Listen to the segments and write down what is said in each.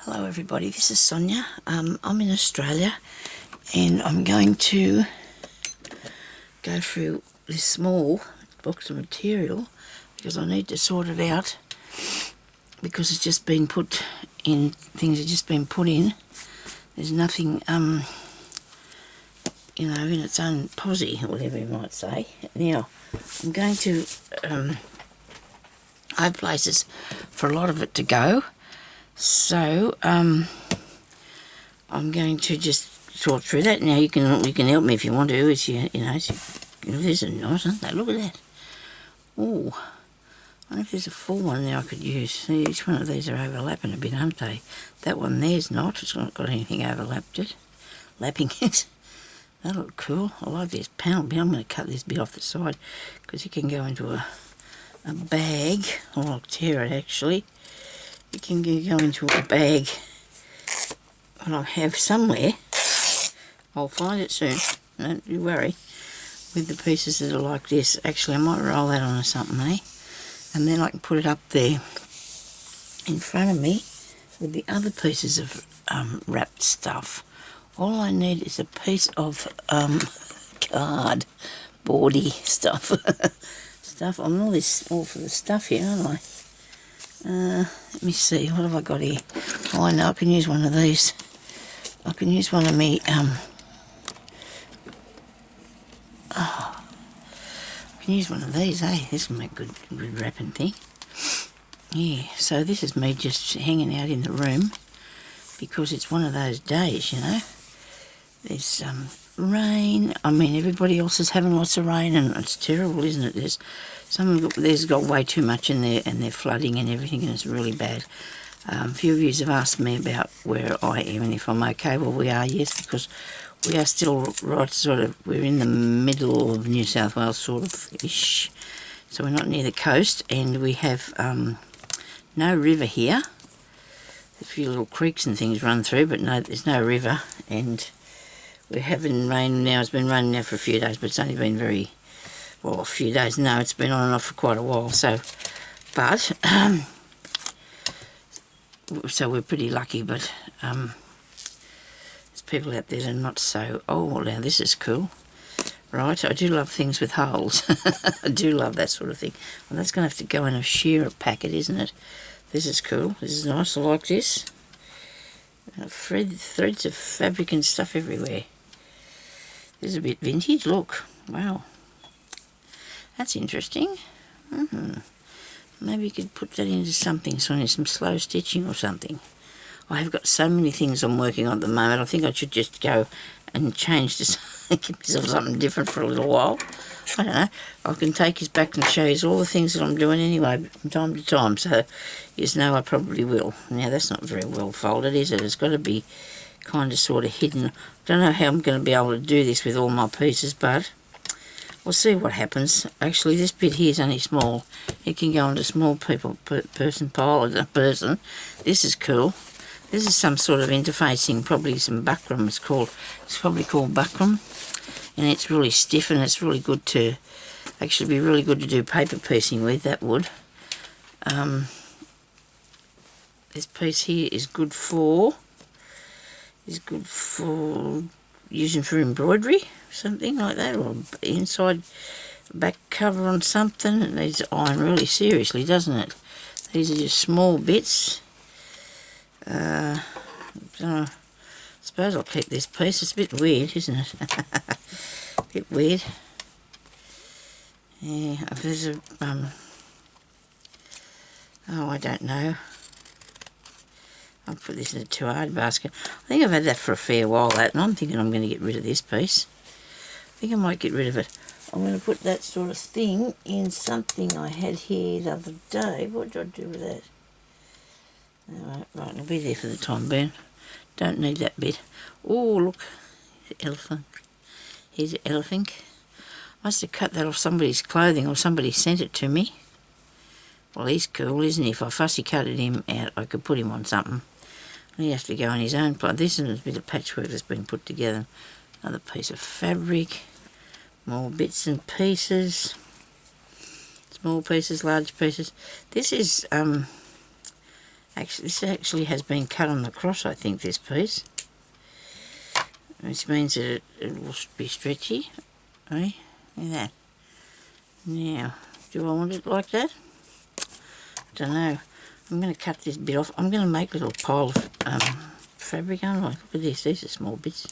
Hello everybody, this is Sonya. I'm in Australia and I'm going to go through this small box of material because I need to sort it out because it's just been put in, things have just been put in. There's nothing, in its own posy, or whatever you might say. Now, I'm going to, I have places for a lot of it to go. So, I'm going to just sort through that. Now you can help me if you want to. It's these are nice, aren't they? Look at that. Oh, I wonder if there's a full one there I could use. See, each one of these are overlapping a bit, aren't they? That one there's not. It's not got anything lapping it. That look cool. I like this panel bit. I'm going to cut this bit off the side because it can go into a bag. I'll tear it actually. It can go into a bag that I have somewhere. I'll find it soon, don't you worry, with the pieces that are like this. Actually, I might roll that onto something, and then I can put it up there in front of me with the other pieces of wrapped stuff. All I need is a piece of cardboardy stuff. I'm all for the stuff here, aren't I? Let me see, what have I got here? Oh, I know, I can use one of these. I can use one of me, I can use one of these, eh? This will make good wrapping thing. Yeah, so this is me just hanging out in the room because it's one of those days, There's rain. I mean, everybody else is having lots of rain and it's terrible, isn't it? There's got way too much in there and they're flooding and everything and it's really bad. A few of you have asked me about where I am and if I'm okay. Well, we are, yes, because we are still we're in the middle of New South Wales, sort of-ish. So we're not near the coast and we have no river here. A few little creeks and things run through, but no, there's no river, and we're having rain now. It's been raining now for a few days, but it's only been a few days. No, it's been on and off for quite a while. So we're pretty lucky, but there's people out there that are not so. Oh, now this is cool. Right, I do love things with holes. I do love that sort of thing. Well, that's going to have to go in a shearer packet, isn't it? This is cool. This is nice. I like this. Threads of fabric and stuff everywhere. This is a bit vintage. Look. Wow. That's interesting. Maybe you could put that into something, Sonia, some slow stitching or something. I have got so many things I'm working on at the moment. I think I should just go and change this, give myself something different for a little while. I don't know. I can take his back and show you all the things that I'm doing anyway from time to time. So, I probably will. Now, that's not very well folded, is it? It's got to be kind of sort of hidden. I don't know how I'm going to be able to do this with all my pieces, but we'll see what happens. Actually, this bit here is only small. It can go into small person pile. This is cool. This is some sort of interfacing, probably some buckram. It's probably called buckram, and it's really stiff and it's really good to, actually be really good to do paper piecing with. That would. This piece here is good for using for embroidery, something like that, or inside back cover on something. It needs iron really seriously, doesn't it? These are just small bits. I suppose I'll keep this piece. It's a bit weird, isn't it? A bit weird. Yeah, if there's a I don't know. I'll put this in a too hard basket. I think I've had that for a fair while, and I'm thinking I'm going to get rid of this piece. I think I might get rid of it. I'm going to put that sort of thing in something I had here the other day. What did I do with that? Right, it'll be there for the time being. Don't need that bit. Oh, look, elephant. Here's an elephant. I must have cut that off somebody's clothing, or somebody sent it to me. Well, he's cool, isn't he? If I fussy cutted him out, I could put him on something. He has to go on his own plot. This is a bit of patchwork that's been put together. Another piece of fabric. More bits and pieces. Small pieces, large pieces. This is Actually, this actually has been cut on the cross, I think, this piece. Which means that it will be stretchy. Hey, look at that. Now, do I want it like that? I don't know. I'm going to cut this bit off. I'm going to make a little pile of fabric, aren't I? Look at this. These are small bits.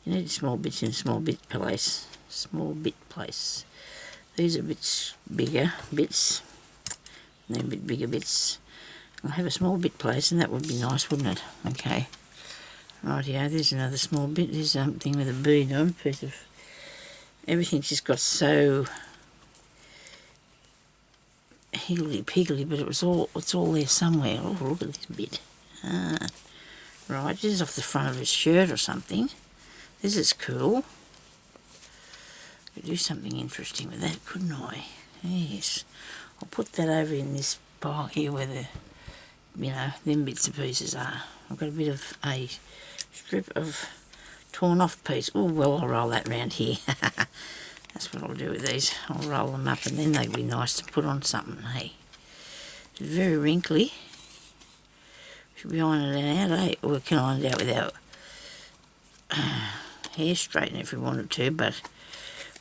You need small bits in a small bit place. Small bit place. These are bits bigger bits. And then a bit bigger bits. I'll have a small bit place, and that would be nice, wouldn't it? Okay. Rightio, there's another small bit. There's something with a bead on. Piece of... Everything's just got so... higgledy-piggledy, but it's all there somewhere. Oh, look at this bit. Right, this is off the front of his shirt or something. This is cool. Could do something interesting with that, couldn't I? Yes. I'll put that over in this pile here where the, you know, them bits and pieces are. I've got a bit of a strip of torn off piece. Oh, well, I'll roll that round here. That's what I'll do with these. I'll roll them up and then they'd be nice to put on something, hey. It's very wrinkly. Should be ironing it out, eh? Or we can iron it out without hair straightener if we wanted to, but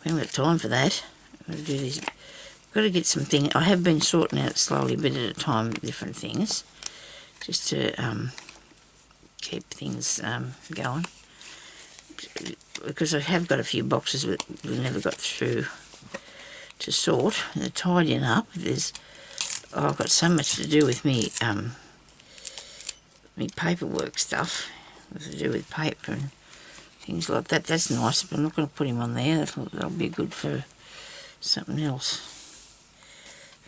we haven't got time for that. I've got to do this. I've got to get some things. I have been sorting out slowly, a bit at a time, different things, just to keep things going. Because I have got a few boxes that we never got through to sort. They're tidying up. I've got so much to do with me paperwork stuff, to do with paper and things like that. That's nice, but I'm not going to put him on there. That'll be good for something else.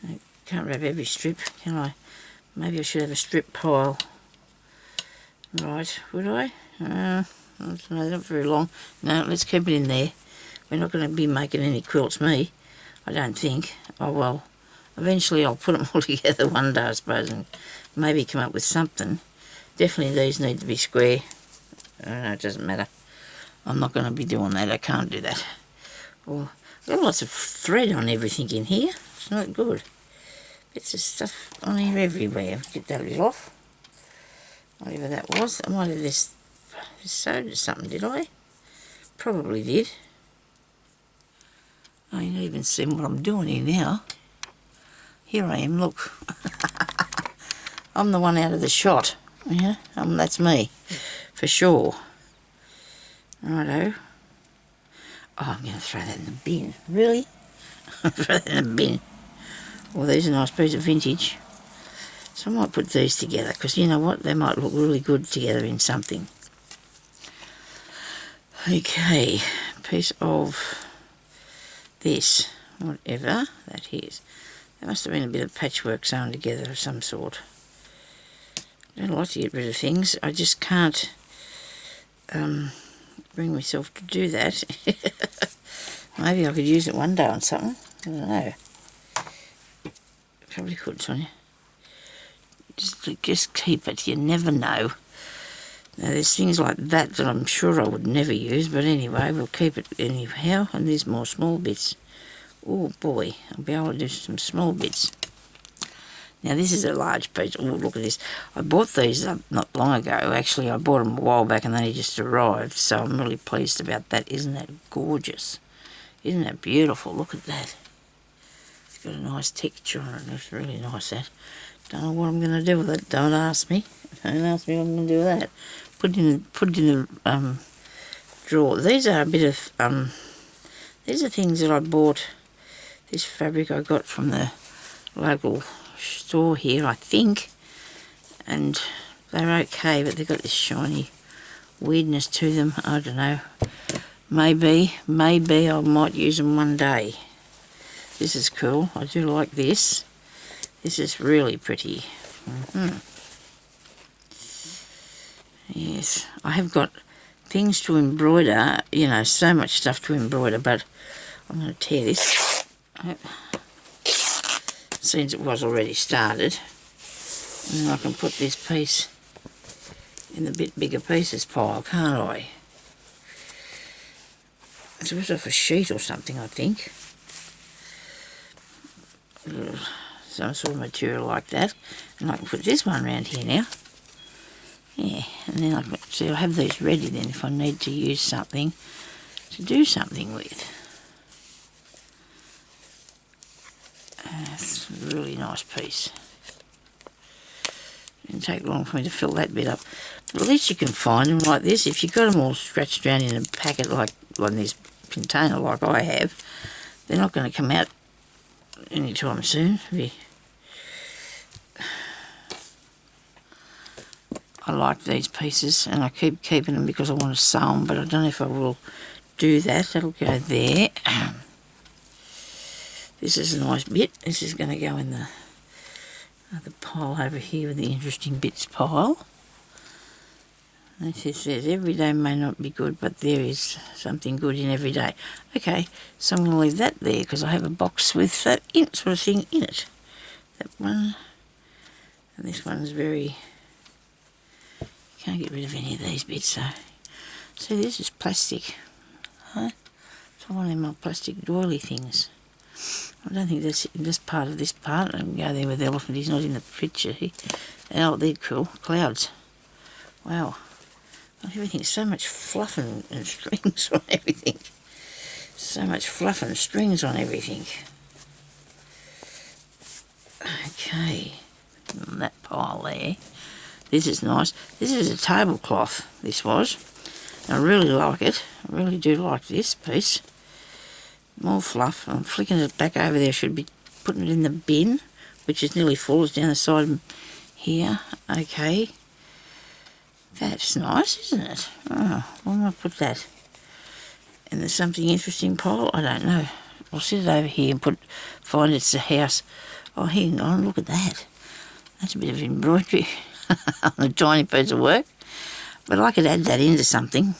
I can't wrap every strip, can I? Maybe I should have a strip pile. Right, would I? I don't know, not very long. No, let's keep it in there. We're not going to be making any quilts, me. I don't think. Oh, well, eventually I'll put them all together one day, I suppose, and maybe come up with something. Definitely these need to be square. I don't know, it doesn't matter. I'm not going to be doing that. I can't do that. Well, I've got lots of thread on everything in here. It's not good. Bits of stuff on here everywhere. Get that bit off. Whatever that was. I might have this sewed something, did I? Probably did. I ain't even seen what I'm doing here now. Here I am, look. I'm the one out of the shot. Yeah, that's me, for sure. Righto. Oh, I'm going to throw that in the bin. Really? Throw that in the bin. Well, these are nice pieces of vintage. So I might put these together, because you know what? They might look really good together in something. Okay, piece of this, whatever that is. There must have been a bit of patchwork sewn together of some sort. I don't like to get rid of things. I just can't bring myself to do that. Maybe I could use it one day on something. I don't know. Probably could, Sonya. Just keep it. You never know. Now, there's things like that I'm sure I would never use, but anyway, we'll keep it anyhow. And there's more small bits. Oh boy, I'll be able to do some small bits. Now this is a large piece. Oh, look at this. I bought these not long ago. Actually, I bought them a while back and they just arrived, so I'm really pleased about that. Isn't that gorgeous? Isn't that beautiful? Look at that. It's got a nice texture on it. It's really nice, that. Don't know what I'm going to do with it. Don't ask me. Don't ask me what I'm going to do with that. Put it in the drawer. These are a bit of... these are things that I bought. This fabric I got from the local store here, I think, and they're okay, but they've got this shiny weirdness to them. I don't know. Maybe I might use them one day. This is cool. I do like this. This is really pretty. Yes, I have got things to embroider, you know, so much stuff to embroider, but I'm going to tear this. Seems it was already started. And then I can put this piece in the bit bigger pieces pile, can't I? It's off a sheet or something, I think. some sort of material like that, and I can put this one around here now. Yeah, and then I can see I have these ready then if I need to use something to do something with. It's a really nice piece. It didn't take long for me to fill that bit up. But at least you can find them like this. If you've got them all scratched around in a packet like in this container like I have, they're not going to come out anytime soon. I like these pieces and I keep keeping them because I want to sew them, but I don't know if I will do that. That'll go there. This is a nice bit. This is going to go in the pile over here with the interesting bits pile. And it says every day may not be good, but there is something good in every day. Okay, so I'm going to leave that there because I have a box with that sort of thing in it. That one. And this one's very... Can't get rid of any of these bits, so... See, this is plastic. Huh? It's one of them old plastic doily things. I don't think that's in this part of this part. I can go there with the elephant. He's not in the picture. Oh, they're cool. Clouds. Wow. Everything's so much fluff and strings on everything. So much fluff and strings on everything. Okay. That pile there. This is nice. This is a tablecloth, this was. I really like it. I really do like this piece. More fluff. I'm flicking it back over there. I should be putting it in the bin, which is nearly full. It's down the side here. Okay. That's nice, isn't it? Oh, where am I put that? And there's something interesting pile? I don't know. I'll sit it over here and find it's a house. Oh, hang on, look at that. That's a bit of embroidery on a tiny piece of work. But I could add that into something.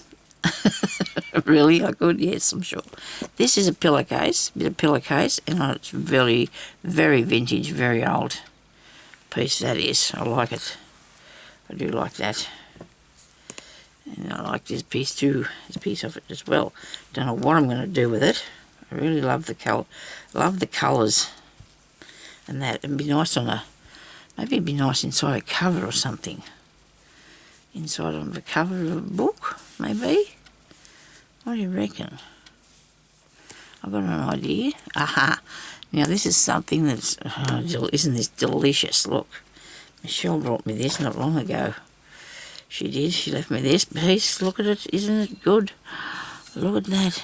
Really, I could, yes, I'm sure. This is a pillowcase, a bit of pillowcase, and it's very, very vintage, very old piece that is. I like it. I do like that. And I like this piece too, this piece of it as well. Don't know what I'm going to do with it. I really love the colours and that. It'd be nice on maybe it'd be nice inside a cover or something. Inside of the cover of a book, maybe? What do you reckon? I've got an idea. Aha! Now this is something that's, isn't this delicious? Look, Michelle brought me this not long ago. She did. She left me this piece. Look at it. Isn't it good? Look at that.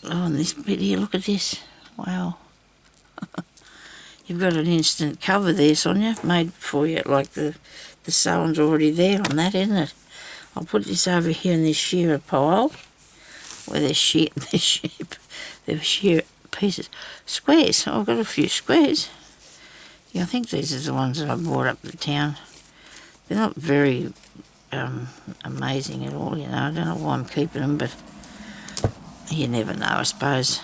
Oh, and this bit here. Look at this. Wow. You've got an instant cover there, Sonya, made for you. Like the sewing's already there on that, isn't it? I'll put this over here in this shearer pile where there's sheer pieces. Squares. Oh, I've got a few squares. Yeah, I think these are the ones that I brought up to town. They're not very amazing at all, you know. I don't know why I'm keeping them, but you never know, I suppose.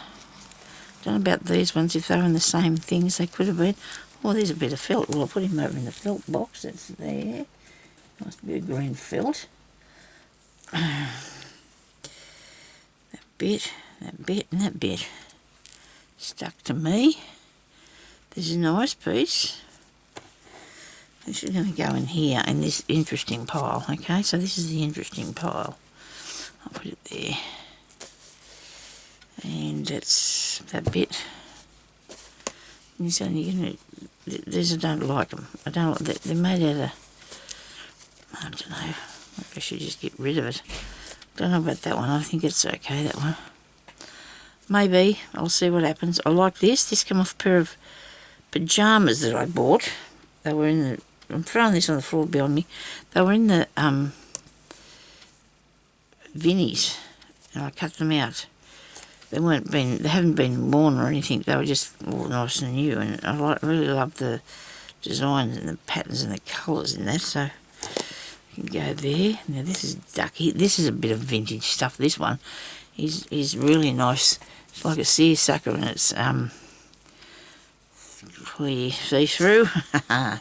Don't know about these ones, if they were in the same things they could have been. Oh, there's a bit of felt. Well, I'll put him over in the felt box. It's there. Nice bit of green felt. That bit, and that bit. Stuck to me. This is a nice piece. This is going to go in here in this interesting pile, okay? So this is the interesting pile. I'll put it there. And that's that bit. And so these I don't like them. I don't like, they're made out of, I don't know, maybe I should just get rid of it. Don't know about that one. I think it's okay, that one. Maybe. I'll see what happens. I like this. This came off a pair of pyjamas that I bought. They were in the... I'm throwing this on the floor behind me. They were in the Vinnies, and I cut them out. They haven't been worn or anything. They were just all nice and new, and I really love the designs and the patterns and the colours in that. So you can go there. Now this is ducky. This is a bit of vintage stuff. This one is really nice. It's like a seersucker, and it's clear see-through.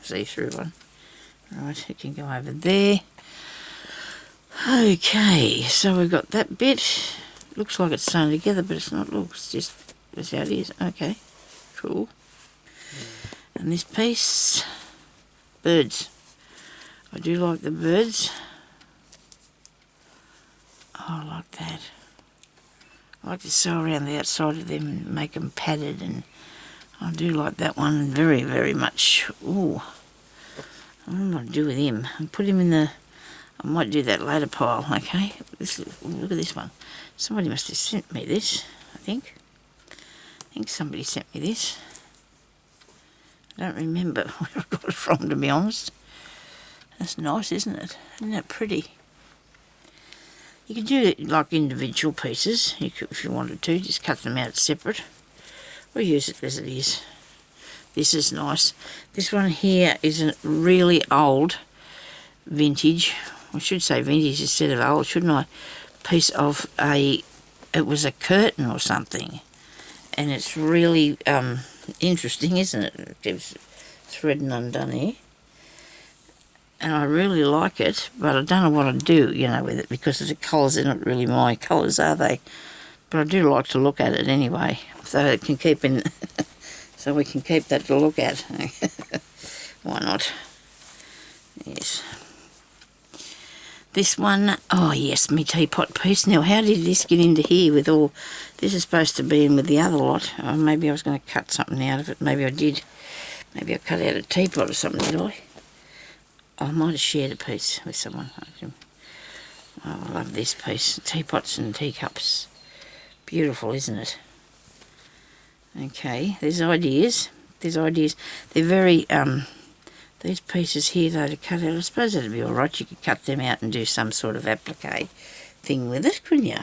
See-through one. Right, it can go over there. Okay, so we've got that bit. Looks like it's sewn together, but it's not. Look, it's just that's how it is. Okay, cool. And this piece, birds. I do like the birds. Oh, I like that. I like to sew around the outside of them and make them padded, and I do like that one very, very much. Ooh, I don't know what to do with him. I'll put him in the, I might do that later pile, okay? Look at this one. Somebody must have sent me this, I think. I think somebody sent me this. I don't remember where I got it from, to be honest. That's nice, isn't it? Isn't that pretty? You could do it like individual pieces, you could, if you wanted to, just cut them out separate, or use it as it is. This is nice. This one here is a really old vintage, I should say vintage instead of old, shouldn't I? Piece of it was a curtain or something, and it's really interesting, isn't it? It gives thread and undone here. And I really like it, but I don't know what I'd do, you know, with it, because the colours are not really my colours, are they? But I do like to look at it anyway, so it can keep in, so we can keep that to look at. Why not? Yes. This one, oh yes, me teapot piece. Now, how did this get into here with all, this is supposed to be in with the other lot. Oh, maybe I was going to cut something out of it. Maybe I did. Maybe I cut out a teapot or something, did I? I might have shared a piece with someone. Oh, I love this piece. Teapots and teacups. Beautiful, isn't it? Okay, there's ideas. There's ideas. They're very, these pieces here, though, to cut out, I suppose that'd be alright. You could cut them out and do some sort of applique thing with it, couldn't you?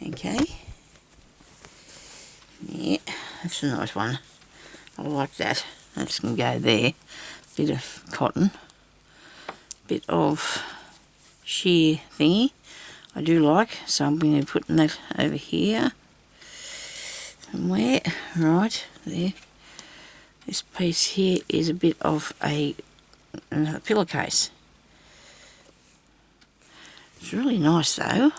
Okay. Yeah, that's a nice one. I like that. That's going to go there. Bit of cotton, bit of sheer thingy I do like, so I'm going to be putting that over here somewhere, right there. This piece here is a bit of another pillowcase. It's really nice though.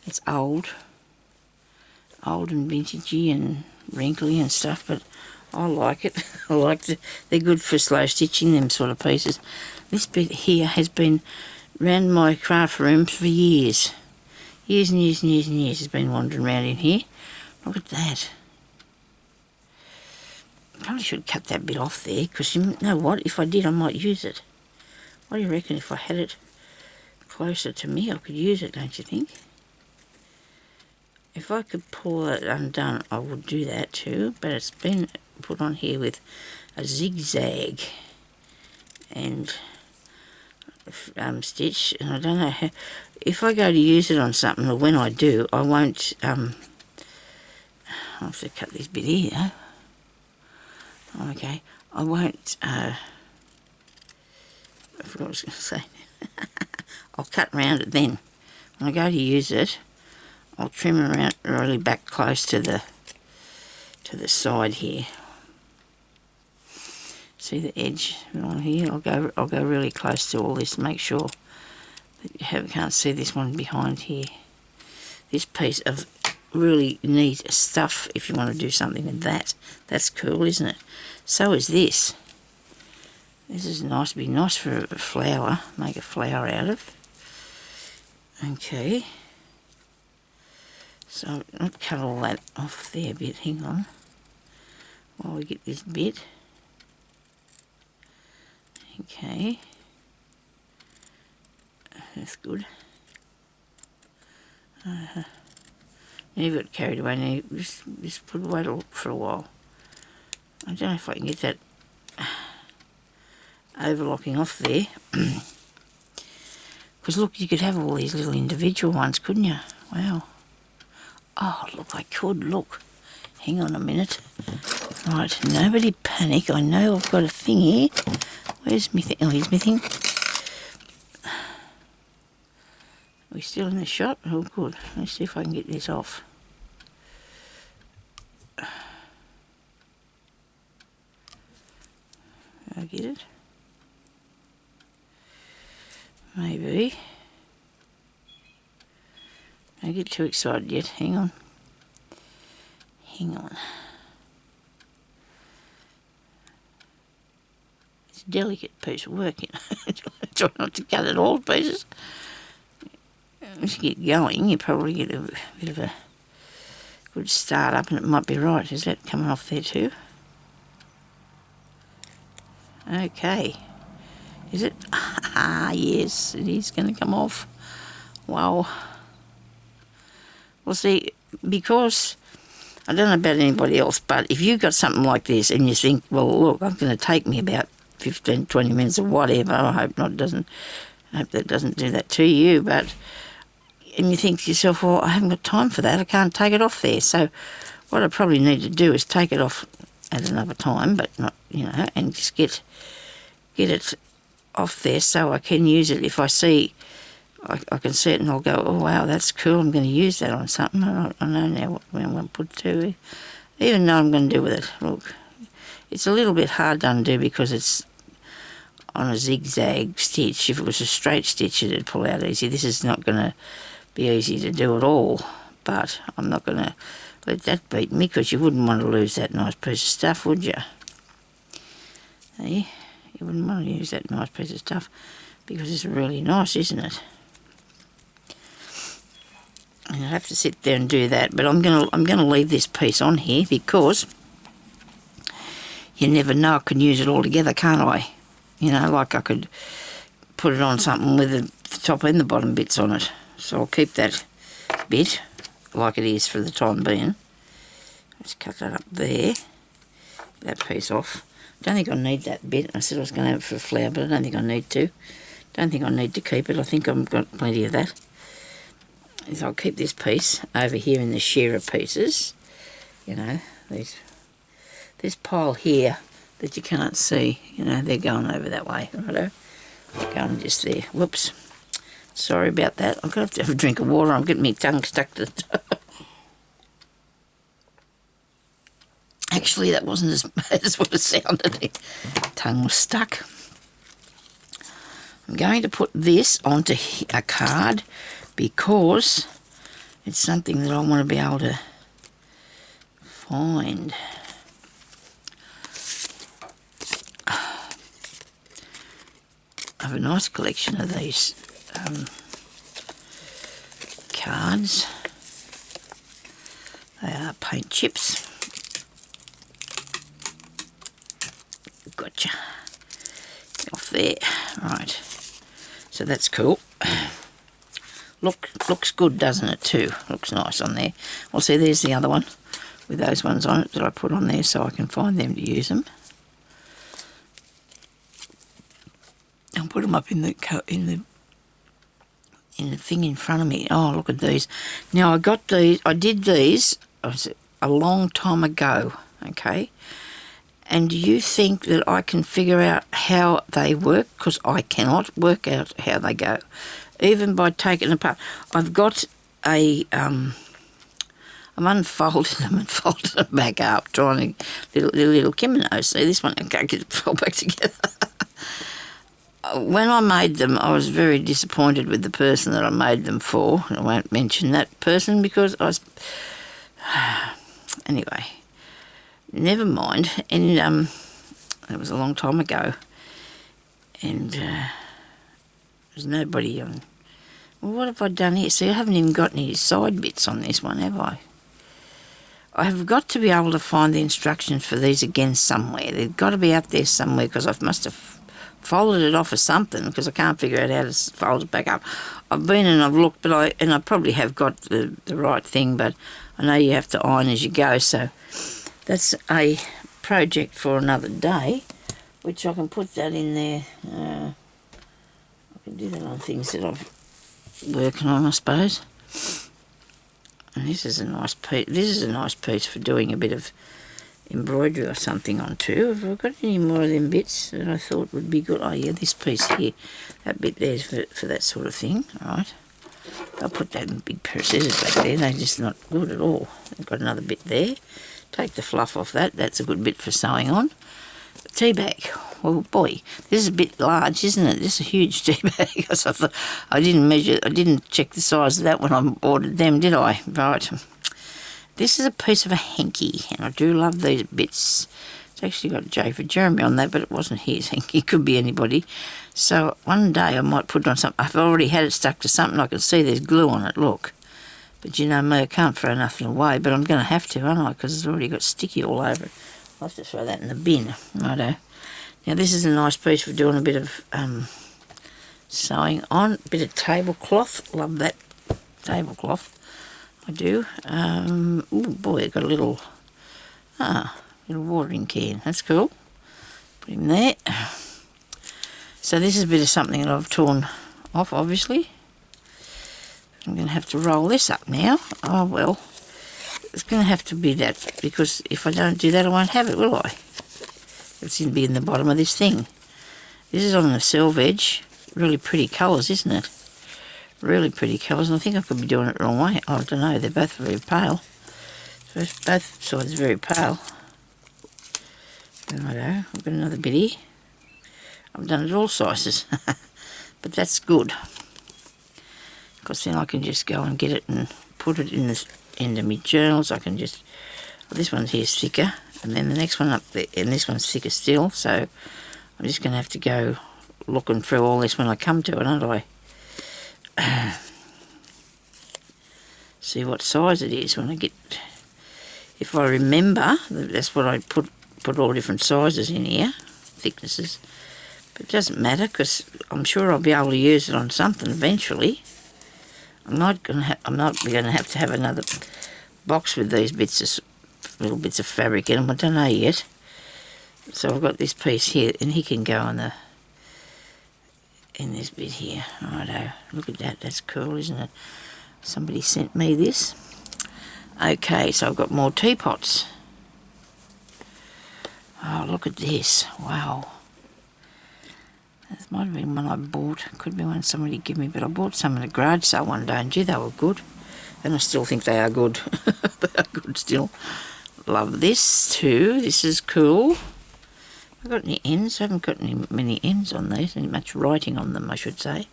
It's old and vintagey and wrinkly and stuff, but I like it. I like they're good for slow stitching, them sort of pieces. This bit here has been around my craft room for years. Years and years and years and years has been wandering around in here. Look at that. Probably should cut that bit off there, because you know what, if I did I might use it. What do you reckon, if I had it closer to me I could use it, don't you think? If I could pull it undone I would do that too, but it's been put on here with a zigzag and stitch, and I don't know how, if I go to use it on something, or when I do, I won't, I'll have to cut this bit here. Okay, I won't, I forgot what I was going to say. I'll cut round it then. When I go to use it, I'll trim around really back close to the side here. See the edge on here? I'll go really close to all this, make sure that you can't see this one behind here. This piece of really neat stuff, if you want to do something with that. That's cool, isn't it? So is this. This is nice, be nice for a flower, make a flower out of. Okay. So I'll cut all that off there a bit, hang on, while we get this bit. Okay. That's good. Never got carried away now, just put away for a while. I don't know if I can get that overlocking off there. Because look, you could have all these little individual ones, couldn't you? Wow. Oh, look, I could, look. Hang on a minute. Right, nobody panic. I know I've got a thing here. Where's my thing? Oh, here's my thing. Are we still in the shot? Oh, good. Let's see if I can get this off. I get it? Maybe. Don't get too excited yet. Hang on. Hang on. It's a delicate piece of work, you know. Try not to cut it all to pieces. Once you get going, you probably get a bit of a good start up, and it might be right. Is that coming off there too? Okay. Is it? Ah, yes, it is going to come off. Wow. Well, see, because I don't know about anybody else, but if you've got something like this and you think, well, look, I'm going to take me about 15, 20 minutes or whatever, I hope not, I hope that doesn't do that to you, but, and you think to yourself, well, I haven't got time for that, I can't take it off there. So what I probably need to do is take it off at another time, but not, you know, and just get it off there so I can use it. If I see, I can see it and I'll go, oh wow, that's cool, I'm going to use that on something. I know now what I'm going to put to, even know I'm going to do with it. Look, it's a little bit hard to undo because it's on a zigzag stitch. If it was a straight stitch, it'd pull out easy. This is not going to be easy to do at all, but I'm not going to let that beat me, because you wouldn't want to lose that nice piece of stuff, would you? Hey, you wouldn't want to use that nice piece of stuff because it's really nice, isn't it? And I have to sit there and do that, but I'm gonna leave this piece on here because you never know, I can use it all together, can't I? You know, like I could put it on something with the top and the bottom bits on it. So I'll keep that bit like it is for the time being. Let's cut that up there, that piece off. Don't think I need that bit. I said I was going to have it for a flower, but I don't think I need to. Don't think I need to keep it. I think I've got plenty of that. So I'll keep this piece over here in the shearer pieces. You know, this pile here that you can't see, you know, they're going over that way, righto? They're going just there. Whoops. Sorry about that. I'm going to have a drink of water. I'm getting my tongue stuck to the top. Actually, that wasn't as bad as what it sounded. The tongue was stuck. I'm going to put this onto a card because it's something that I want to be able to find. I have a nice collection of these cards. They are paint chips. Gotcha. Get off there. Right. So that's cool. Looks good, doesn't it, too? Looks nice on there. Well, see, there's the other one with those ones on it that I put on there so I can find them to use them. I'll put them up in the thing in front of me. Oh, look at these. Now, I did these a long time ago, okay? And do you think that I can figure out how they work? Because I cannot work out how they go, even by taking them apart. I've got I'm unfolded them and folded them back up, trying to little kimonos. See, this one I can't get it fold back together. When I made them, I was very disappointed with the person that I made them for. I won't mention that person because I was... Anyway, never mind. And it was a long time ago. And there's nobody on... Well, what have I done here? See, I haven't even got any side bits on this one, have I? I have got to be able to find the instructions for these again somewhere. They've got to be out there somewhere because I must have folded it off or something because I can't figure out how to fold it back up. I've been and I've looked, but I probably have got the right thing, but I know you have to iron as you go, so that's a project for another day, which I can put that in there. I can do that on things that I've working on, I suppose. And this is a nice piece. This is a nice piece for doing a bit of embroidery or something on too. Have I got any more of them bits that I thought would be good? Oh yeah, this piece here, that bit there's for that sort of thing. All right, I'll put that in a big pair of scissors back there. They're just not good at all. I've got another bit there. Take the fluff off that. That's a good bit for sewing on. The tea bag. Well, boy, this is a bit large, isn't it? This is a huge tea bag. Because I thought I didn't check the size of that when I ordered them, did I? Right. This is a piece of a hanky, and I do love these bits. It's It's actually got J for Jeremy on that, but it wasn't his. It could be anybody. So one day I might put it on something. I've already had it stuck to something. I can see there's glue on it, look. But you know me, I can't throw nothing away, but I'm going to have to, aren't I? Because it's already got sticky all over it. I'll have to throw that in the bin. Righto. Now this is a nice piece for doing a bit of sewing on. A bit of tablecloth. Love that tablecloth. I do. Oh boy, it's got a little watering can. That's cool. Put him there. So this is a bit of something that I've torn off, obviously. I'm going to have to roll this up now. Oh well, it's going to have to be that, because if I don't do that I won't have it, will I? It's going to be in the bottom of this thing. This is on the selve edge. Really pretty colours, isn't it? Really pretty colours, and I think I could be doing it the wrong way. I don't know, they're both very pale. Both sides are very pale. Righto, I've got another bit here. I've done it all sizes, but that's good. Because then I can just go and get it and put it in the end of my journals. I can just, this one here is thicker, and then the next one up there, and this one's thicker still, so I'm just going to have to go looking through all this when I come to it, aren't I? See what size it is when I get, if I remember, that's what I put all different sizes in here, thicknesses, but it doesn't matter because I'm sure I'll be able to use it on something eventually. I'm not going to have to have another box with these little bits of fabric in them. I don't know yet. So I've got this piece here, and he can go in this bit here. Righto, look at that. That's cool, isn't it? Somebody sent me this. Okay, so I've got more teapots. Oh, look at this. Wow. This might have been one I bought. Could be one somebody gave me, but I bought some at a garage sale one day, and gee, they were good. And I still think they are good. They are good still. Love this too. This is cool. Have I got any ends? I haven't got many ends on these. Any much writing on them, I should say.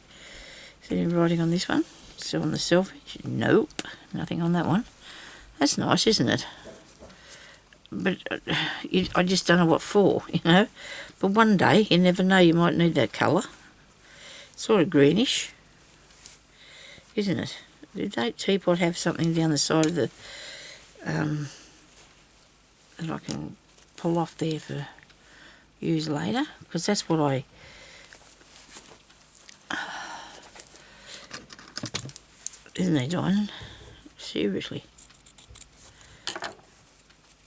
Is there any writing on this one? Still on the selvedge? Nope. Nothing on that one. That's nice, isn't it? But I just don't know what for, you know. But one day, you never know, you might need that colour. Sort of greenish, isn't it? Did that teapot have something down the side of the, that I can pull off there for use later? Because that's what I, isn't it, Diamond? Seriously.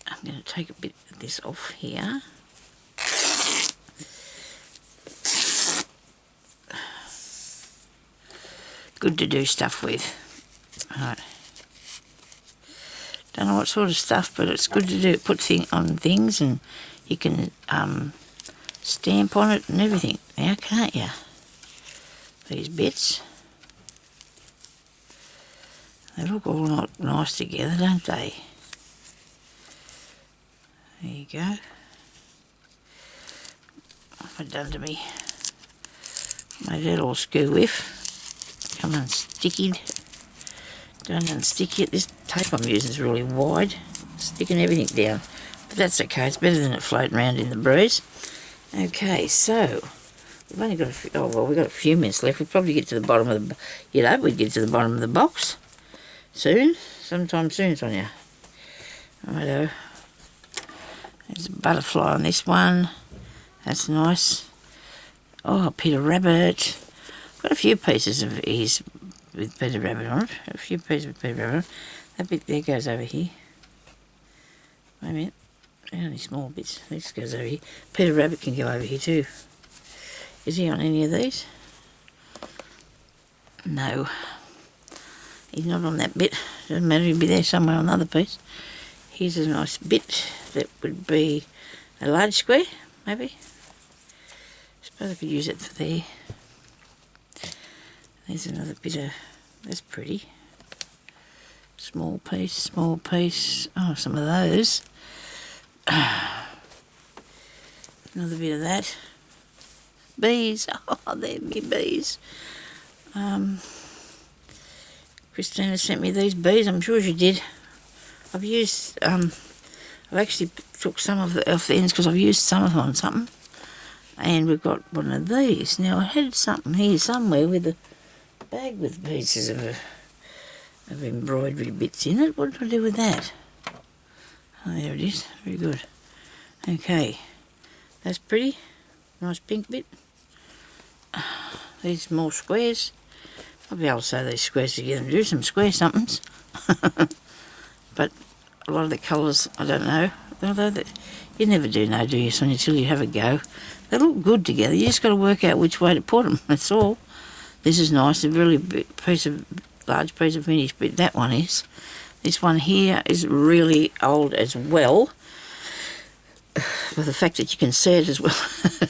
I'm going to take a bit of this off here. Good to do stuff with. Right. Don't know what sort of stuff, but it's good to do. Put on things, and you can stamp on it and everything. Now, can't you? These bits. They look all nice together, don't they? There you go. What have I done to me? Made that all skew with. Come unstickied. Don't unstick it. This tape I'm using is really wide. Sticking everything down. But that's okay. It's better than it floating around in the breeze. Okay, so we've only got we've got a few minutes left. We'll probably get to the bottom of the, we'd get to the bottom of the box soon. Sometime soon, Sonya. Righto. There's a butterfly on this one. That's nice. Oh, Peter Rabbit. Got a few pieces of his with Peter Rabbit on it. A few pieces with Peter Rabbit on it. That bit there goes over here. Wait a minute. They're only small bits. This goes over here. Peter Rabbit can go over here too. Is he on any of these? No. He's not on that bit. Doesn't matter, he'll be there somewhere on the other piece. Here's a nice bit that would be a large square, maybe. Suppose I could use it for there. There's another bit of, that's pretty. Small piece, small piece. Oh, some of those. Another bit of that. Bees. Oh, they're me bees. Christina sent me these bees. I'm sure she did. I've I've actually took some of the off the ends because I've used some of them on something. And we've got one of these. Now I had something here somewhere with a bag with pieces of embroidery bits in it. What did I do with that? Oh, there it is. Very good. Okay, that's pretty. Nice pink bit. These more squares. I'll be able to sew these squares together and do some square somethings. But a lot of the colours, I don't know. Although you never do know, do you, Sonya, until you have a go. They look good together. You just got to work out which way to put them. That's all. This is nice. A really big large piece of finish, but that one is. This one here is really old as well. But the fact that you can see it as well.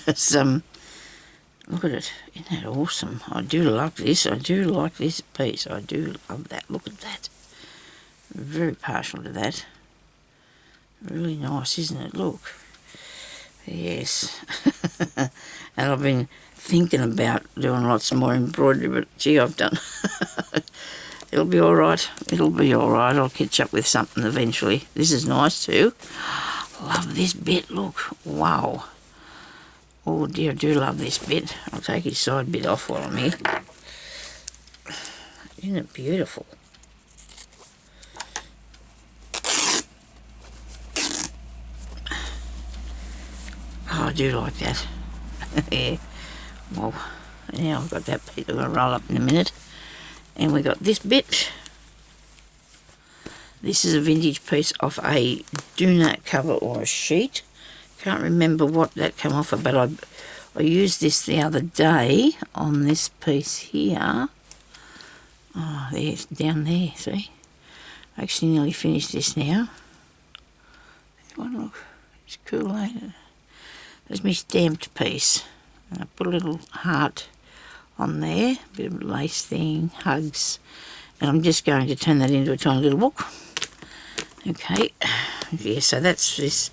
It's, look at it. Isn't that awesome? I do love this. I do like this piece. I do love that. Look at that. I'm very partial to that. Really nice, isn't it? Look. Yes. And I've been thinking about doing lots more embroidery, but gee, I've done. It'll be all right. It'll be all right. I'll catch up with something eventually. This is nice too. Love this bit. Look. Wow. Oh dear, I do love this bit. I'll take his side bit off while I'm here. Isn't it beautiful? Oh, I do like that. Yeah. Well, now I've got that bit that I'm going to roll up in a minute. And we got this bit. This is a vintage piece of a doona cover or a sheet. Can't remember what that came off of, but I used this the other day on this piece here. Oh, there's down there, see? I actually nearly finished this now. There's one, look. It's cool, ain't it? There's my stamped piece. And I put a little heart on there, a bit of a lace thing, hugs. And I'm just going to turn that into a tiny little book. Okay, yeah, so that's this.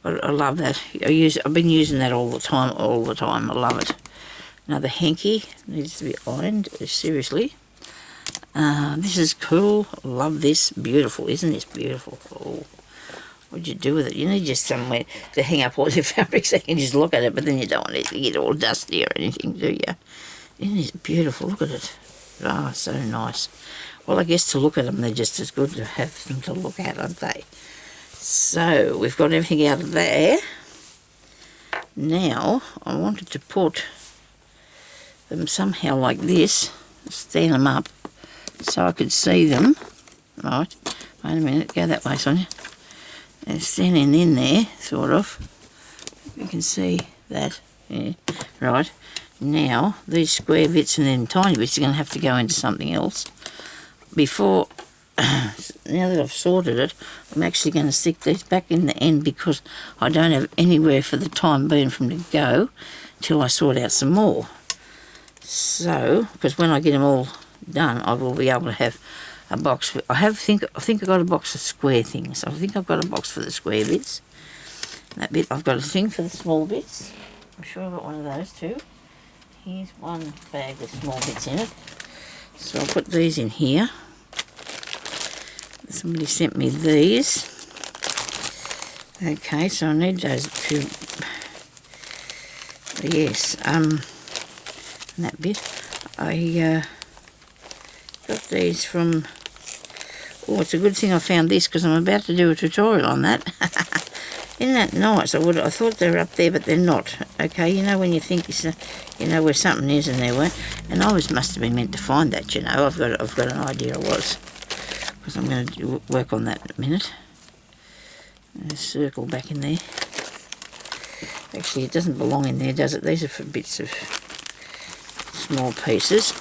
I love that. I've been using that all the time. I love it. Another hanky needs to be ironed. Seriously, this is cool. I love this. Beautiful, isn't this beautiful? Oh, what'd you do with it? You need just somewhere to hang up all your fabrics. So you can just look at it, but then you don't want it to get all dusty or anything, do you? Isn't it beautiful? Look at it. Oh, so nice. Well, I guess to look at them, they're just as good to have them to look at, aren't they? So, we've got everything out of there. Now, I wanted to put them somehow like this, stand them up, so I could see them. Right, wait a minute, go that way, Sonya. And standing in there, sort of. You can see that. Yeah. Right, now, these square bits and then tiny bits are going to have to go into something else. Before, now that I've sorted it, I'm actually going to stick these back in the end because I don't have anywhere for the time being for them to go till I sort out some more. So, because when I get them all done, I will be able to have a box. I think I've got a box of square things. I think I've got a box for the square bits. That bit, I've got a thing for the small bits. I'm sure I've got one of those too. Here's one bag with small bits in it. So I'll put these in here. Somebody sent me these. Okay, so I need those two. Yes, and that bit. I got these from. Oh, it's a good thing I found this because I'm about to do a tutorial on that. Isn't that nice? I thought they were up there, but they're not. Okay, you know when you think you know where something is and there weren't. And I must have been meant to find that. You know, I've got an idea it was, because I'm going to work on that in a minute. Circle back in there. Actually, it doesn't belong in there, does it? These are for bits of small pieces.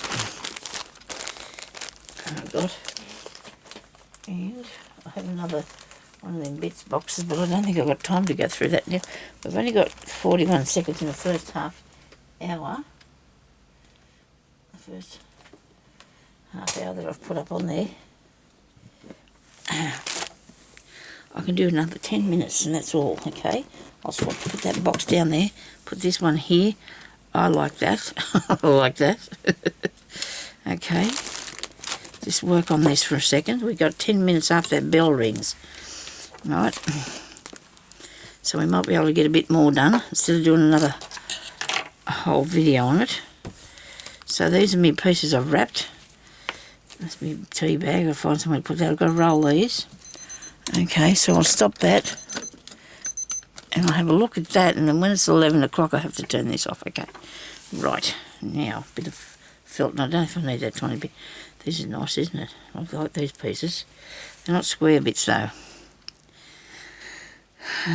I've got, and I have another one of them bits boxes, but I don't think I've got time to go through that now. We've only got 41 seconds in the first half hour. The first half hour that I've put up on there. I can do another 10 minutes and that's all, okay? I'll put that box down there, put this one here. I like that. I like that. Okay. Just work on this for a second. We've got 10 minutes after that bell rings. Right. So we might be able to get a bit more done instead of doing another whole video on it. So these are my pieces I've wrapped. That's my tea bag. I'll find somewhere to put that. I've got to roll these. Okay, so I'll stop that. And I'll have a look at that. And then when it's 11 o'clock, I have to turn this off. Okay. Right. Now, a bit of felt. And I don't know if I need that tiny bit. This is nice, isn't it? I like these pieces. They're not square bits, though.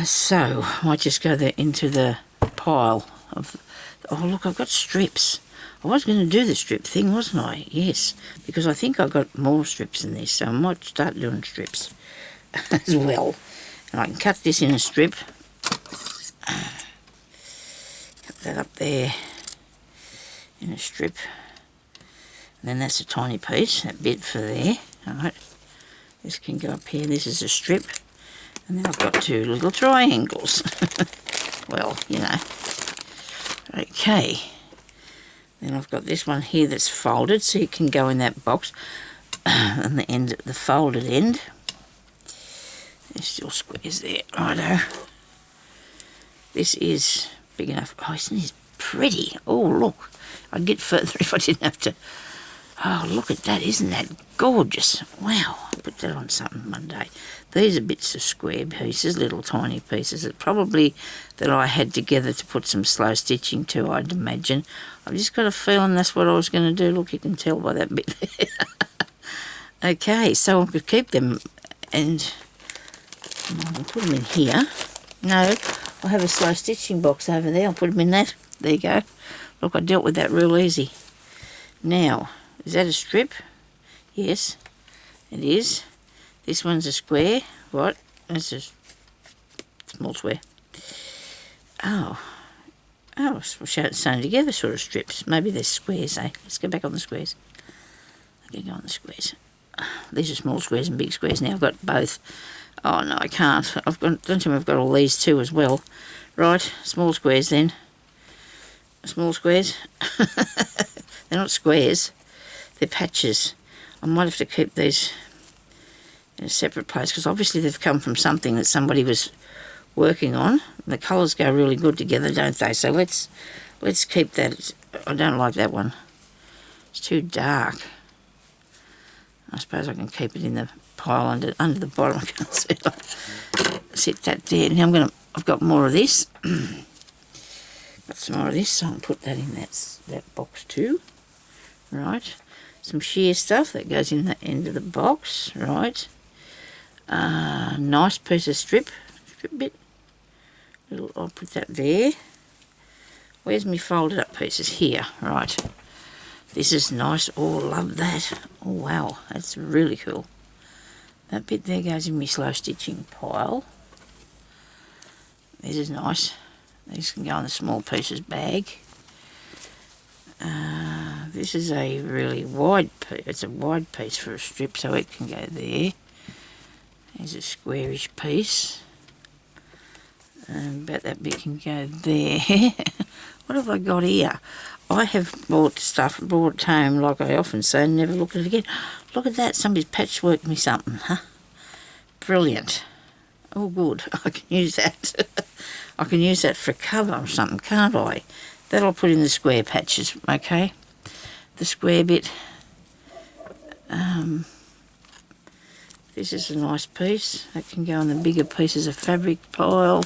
So, I might just go there into the pile of... Oh, look, I've got strips. I was going to do the strip thing, wasn't I? Yes, because I think I've got more strips than this, so I might start doing strips as well. And I can cut this in a strip. Cut that up there in a strip. And then that's a tiny piece, that bit for there. Alright, this can go up here. This is a strip. And then I've got two little triangles. Well, you know. Okay. Then I've got this one here that's folded, so it can go in that box. And the end, the folded end. There's still squares there. Righto. This is big enough. Oh, isn't this pretty? Oh, look. I'd get further if I didn't have to. Oh, look at that. Isn't that gorgeous? Wow. I'll put that on something one day. These are bits of square pieces, little tiny pieces that probably that I had together to put some slow stitching to, I'd imagine. I've just got a feeling that's what I was going to do. Look, you can tell by that bit there. Okay, so I could keep them and I can put them in here. No, I have a slow stitching box over there. I'll put them in that. There you go. Look, I dealt with that real easy. Now, is that a strip? Yes, it is. This one's a square. What? That's a small square. Oh, we'll show it sewn together sort of strips. Maybe they're squares, eh? Let's go back on the squares. Okay, go on the squares. These are small squares and big squares now. I've got both. Oh, no, I can't. Don't tell me I've got all these too as well. Right, small squares then. Small squares. They're not squares. They're patches. I might have to keep these in a separate place because obviously they've come from something that somebody was working on. The colours go really good together, don't they? So let's keep that. I don't like that one. It's too dark. I suppose I can keep it in the pile under the bottom. I can't see. Set that there. Now I've got more of this. Got some more of this, so I'll put that in that box too. Right. Some sheer stuff that goes in the end of the box. Right. Nice piece of strip bit. I'll put that there. Where's my folded up pieces? Here. Right. This is nice. Oh, love that. Oh, wow. That's really cool. That bit there goes in my slow stitching pile. This is nice. These can go in the small pieces bag. This is a really wide piece. It's a wide piece for a strip, so it can go there. There's a squarish piece. About that bit can go there. What have I got here? I have brought it home, like I often say, and never look at it again. Look at that. Somebody's patchworked me something, huh? Brilliant. Oh, good. I can use that. I can use that for a cover or something, can't I? That I'll put in the square patches, okay? The square bit. This is a nice piece. That can go in the bigger pieces of fabric pile.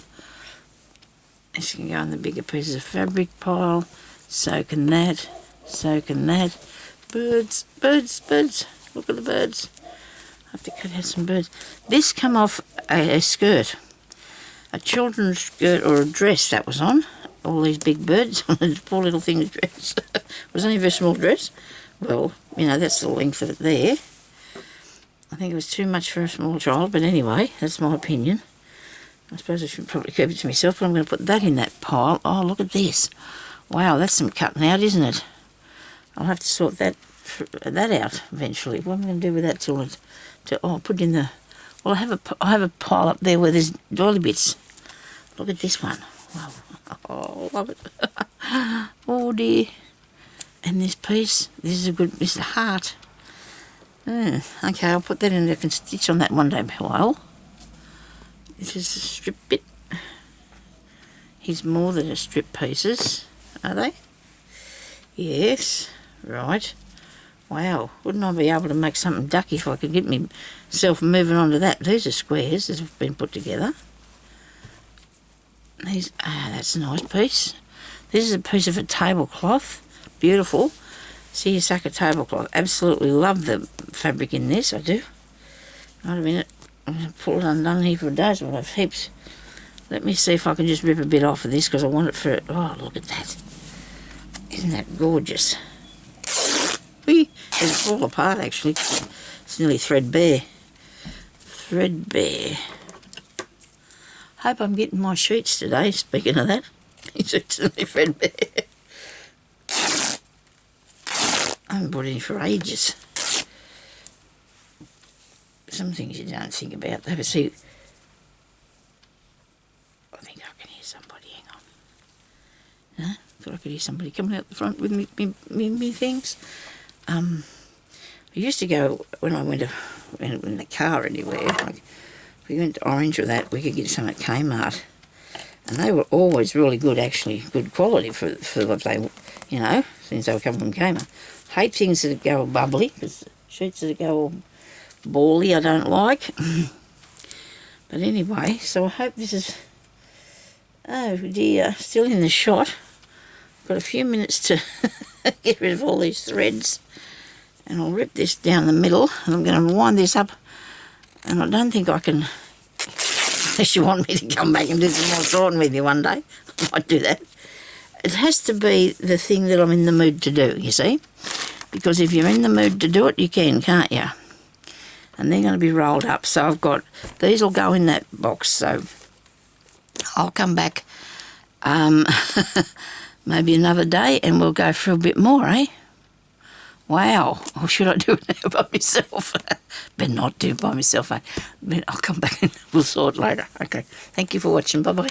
This can go in the bigger pieces of fabric pile. So can that. So can that. Birds, birds, birds. Look at the birds. I have to cut out some birds. This come off a skirt. A children's skirt or a dress that was on. All these big birds on this poor little thing's dress. It was only a very small dress. Well, you know, that's the length of it there. I think it was too much for a small child, but anyway, that's my opinion. I suppose I should probably keep it to myself, but I'm going to put that in that pile. Oh, look at this. Wow, that's some cutting out, isn't it? I'll have to sort that out eventually. What am I going to do with that till it... I'll put it in the... Well, I have a pile up there where there's doily bits. Look at this one. Wow. Oh, love it. Oh, dear. And this piece, this is a heart. Okay, I'll put that in there. I can stitch on that one day pile. This is a strip bit. He's more than a strip pieces, are they? Yes, right. Wow, wouldn't I be able to make something ducky if I could get myself moving on to that? These are squares that have been put together. These, that's a nice piece. This is a piece of a tablecloth. Beautiful. Seersucker tablecloth. Absolutely love the fabric in this, I do. Wait a minute. I'm going to pull it undone here for days, but I've heaps. Let me see if I can just rip a bit off of this because I want it for... Oh, look at that. Isn't that gorgeous? Whee! It'll fall apart, actually. It's nearly threadbare. Threadbare. Hope I'm getting my sheets today, speaking of that. It's nearly threadbare. I haven't bought any for ages. Some things you don't think about, though. But see, I think I can hear somebody. Hang on. Huh? Thought I could hear somebody coming out the front with me things. I used to go, when I went in the car anywhere, like if we went to Orange or that, we could get some at Kmart. And they were always really good, actually, good quality for what they, you know, since they were coming from Kmart. Hate things that go bubbly, because sheets that go all bally I don't like. But anyway, so I hope this is, oh dear, still in the shot. Got a few minutes to get rid of all these threads. And I'll rip this down the middle, and I'm going to wind this up. And I don't think I can, unless you want me to come back and do some more sorting with you one day, I might do that. It has to be the thing that I'm in the mood to do, you see? Because if you're in the mood to do it, you can, can't you? And they're going to be rolled up. So I've got, these will go in that box. So I'll come back maybe another day and we'll go through a bit more, eh? Wow. Or should I do it now by myself? Better not do it by myself, eh? I'll come back and we'll sort later. Okay. Thank you for watching. Bye-bye.